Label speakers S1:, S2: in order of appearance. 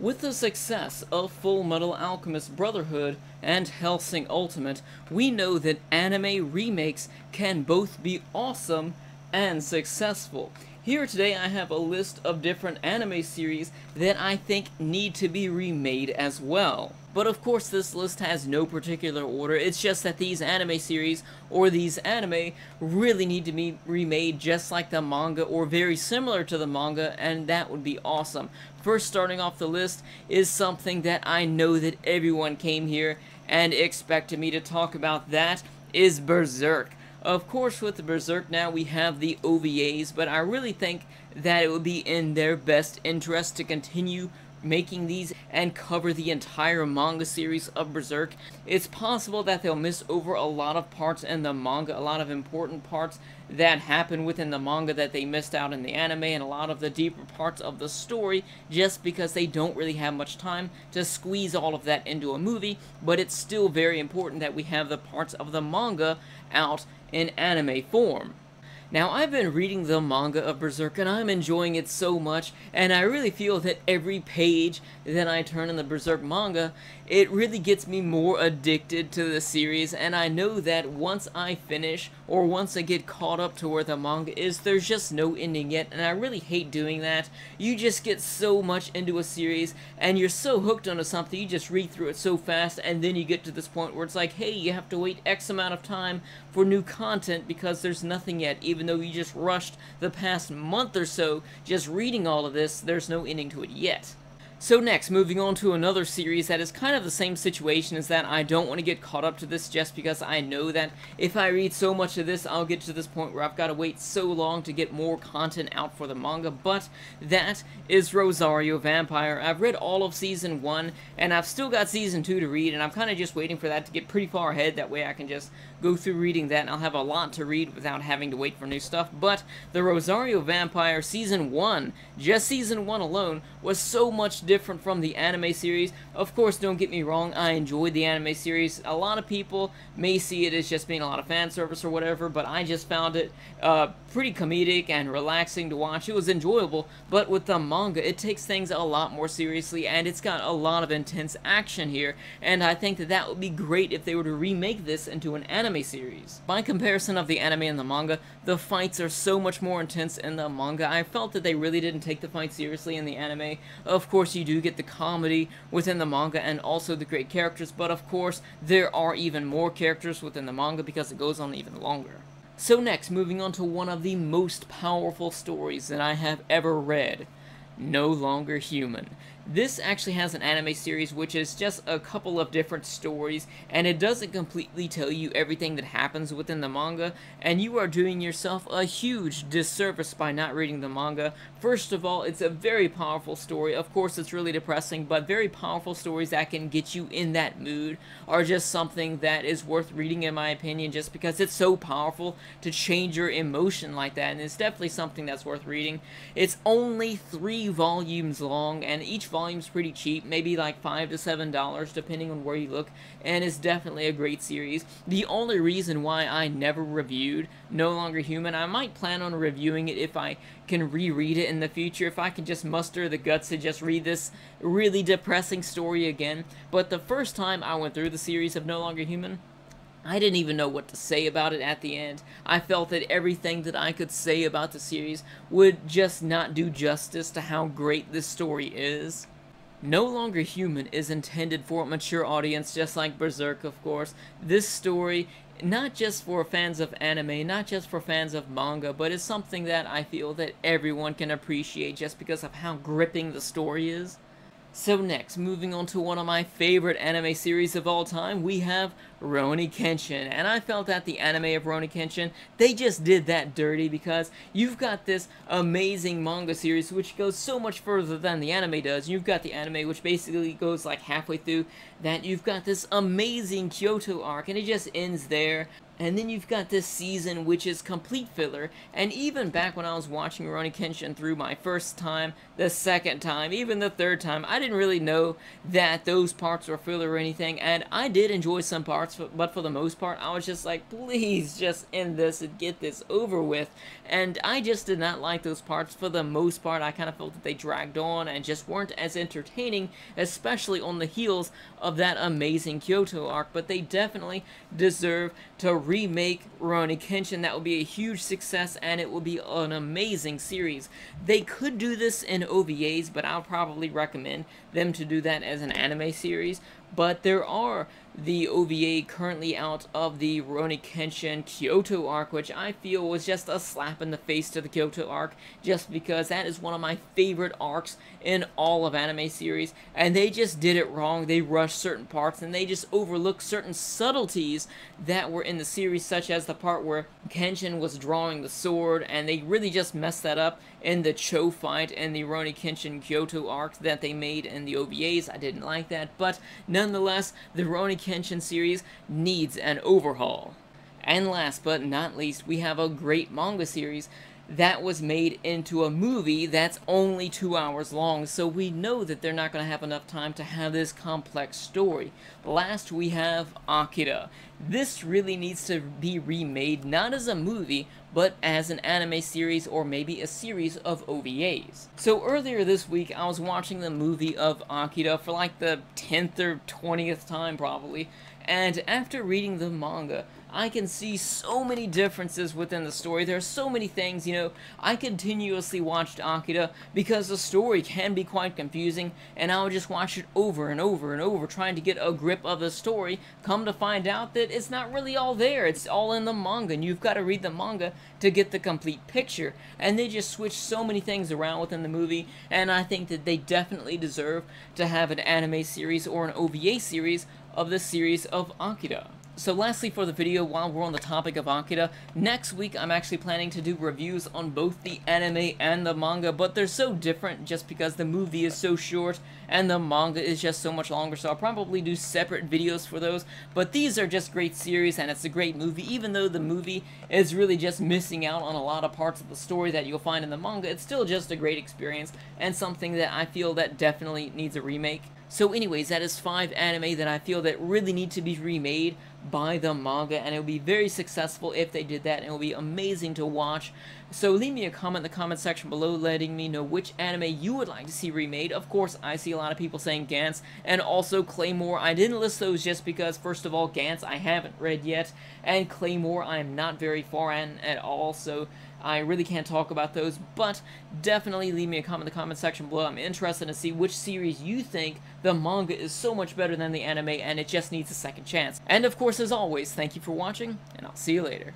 S1: With the success of Full Metal Alchemist Brotherhood and Hellsing Ultimate, we know that anime remakes can both be awesome and successful. Here today I have a list of different anime series that I think need to be remade as well. But of course this list has no particular order, it's just that these anime series, or these anime, really need to be remade just like the manga, or very similar to the manga, and that would be awesome. First, starting off the list is something that I know that everyone came here and expected me to talk about. That is Berserk. Of course, with the Berserk now we have the OVAs, but I really think that it would be in their best interest to continue making these and cover the entire manga series of Berserk. It's possible that they'll miss over a lot of parts in the manga, a lot of important parts that happen within the manga that they missed out in the anime, and a lot of the deeper parts of the story, just because they don't really have much time to squeeze all of that into a movie. But it's still very important that we have the parts of the manga out in anime form. Now, I've been reading the manga of Berserk, and I'm enjoying it so much, and I really feel that every page that I turn in the Berserk manga, it really gets me more addicted to the series, and I know that once I finish, or once I get caught up to where the manga is, there's just no ending yet, and I really hate doing that. You just get so much into a series, and you're so hooked onto something, you just read through it so fast, and then you get to this point where it's like, hey, you have to wait X amount of time for new content because there's nothing yet, even though you just rushed the past month or so just reading all of this, there's no ending to it yet. So next, moving on to another series that is kind of the same situation as that. I don't want to get caught up to this just because I know that if I read so much of this, I'll get to this point where I've got to wait so long to get more content out for the manga, but that is Rosario Vampire. I've read all of Season 1, and I've still got Season 2 to read, and I'm kind of just waiting for that to get pretty far ahead. That way I can just go through reading that, and I'll have a lot to read without having to wait for new stuff. But the Rosario Vampire Season 1, just Season 1 alone, was so much different from the anime series. Of course, don't get me wrong, I enjoyed the anime series. A lot of people may see it as just being a lot of fan service or whatever, but I just found it pretty comedic and relaxing to watch. It was enjoyable, but with the manga, it takes things a lot more seriously, and it's got a lot of intense action here, and I think that that would be great if they were to remake this into an anime series. By comparison of the anime and the manga, the fights are so much more intense in the manga. I felt that they really didn't take the fight seriously in the anime. Of course, you do get the comedy within the manga and also the great characters, but of course, there are even more characters within the manga because it goes on even longer. So next, moving on to one of the most powerful stories that I have ever read, No Longer Human. This actually has an anime series which is just a couple of different stories, and it doesn't completely tell you everything that happens within the manga, and you are doing yourself a huge disservice by not reading the manga. First of all, it's a very powerful story. Of course, it's really depressing, but very powerful stories that can get you in that mood are just something that is worth reading, in my opinion, just because it's so powerful to change your emotion like that, and it's definitely something that's worth reading. It's only 3 volumes long, and each volume's pretty cheap, maybe like $5 to $7 depending on where you look, and it's definitely a great series. The only reason why I never reviewed No Longer Human, I might plan on reviewing it if I can reread it in the future, if I can just muster the guts to just read this really depressing story again. But the first time I went through the series of No Longer Human, I didn't even know what to say about it at the end. I felt that everything that I could say about the series would just not do justice to how great this story is. No Longer Human is intended for a mature audience, just like Berserk, of course. This story, not just for fans of anime, not just for fans of manga, but it's something that I feel that everyone can appreciate just because of how gripping the story is. So next, moving on to one of my favorite anime series of all time, we have Ronnie Kenshin. And I felt that the anime of Ronnie Kenshin, they just did that dirty because you've got this amazing manga series which goes so much further than the anime does. You've got the anime which basically goes like halfway through that. You've got this amazing Kyoto arc and it just ends there. And then you've got this season, which is complete filler, and even back when I was watching Ronnie Kenshin through my first time, the second time, even the third time, I didn't really know that those parts were filler or anything, and I did enjoy some parts, but for the most part, I was just like, please just end this and get this over with, and I just did not like those parts. For the most part, I kind of felt that they dragged on and just weren't as entertaining, especially on the heels of that amazing Kyoto arc, but they definitely deserve to remake Ronnie Kenshin. That would be a huge success, and it would be an amazing series. They could do this in OVAs, but I'll probably recommend them to do that as an anime series. But there are the OVA currently out of the Ronnie Kenshin Kyoto arc, which I feel was just a slap in the face to the Kyoto arc, just because that is one of my favorite arcs in all of anime series, and they just did it wrong. They rushed certain parts, and they just overlooked certain subtleties that were in the series, such as the part where Kenshin was drawing the sword, and they really just messed that up in the Cho fight and the Ronnie Kenshin Kyoto arc that they made in the OVAs. I didn't like that, but nonetheless, the Ronnie Kenshin series needs an overhaul. And last but not least, we have a great manga series that was made into a movie that's only 2 hours long, so we know that they're not going to have enough time to have this complex story. Last, we have Ikeda. This really needs to be remade, not as a movie, but as an anime series or maybe a series of OVAs. So earlier this week, I was watching the movie of Ikeda for like the 10th or 20th time probably, and after reading the manga, I can see so many differences within the story. There are so many things, I continuously watched Ikeda because the story can be quite confusing, and I would just watch it over and over and over, trying to get a grip of the story. Come to find out that it's not really all there. It's all in the manga, and you've got to read the manga to get the complete picture. And they just switched so many things around within the movie, and I think that they definitely deserve to have an anime series or an OVA series of the series of Ikeda. So lastly for the video, while we're on the topic of Ikeda, next week I'm actually planning to do reviews on both the anime and the manga, but they're so different just because the movie is so short and the manga is just so much longer, so I'll probably do separate videos for those. But these are just great series, and it's a great movie. Even though the movie is really just missing out on a lot of parts of the story that you'll find in the manga, it's still just a great experience and something that I feel that definitely needs a remake. So anyways, that is 5 anime that I feel that really need to be remade by the manga, and it would be very successful if they did that, and it would be amazing to watch. So leave me a comment in the comment section below letting me know which anime you would like to see remade. Of course, I see a lot of people saying Gantz and also Claymore. I didn't list those just because, first of all, Gantz I haven't read yet, and Claymore I am not very far in at all, so I really can't talk about those, but definitely leave me a comment in the comment section below. I'm interested to see which series you think the manga is so much better than the anime, and it just needs a second chance. And of course, as always, thank you for watching, and I'll see you later.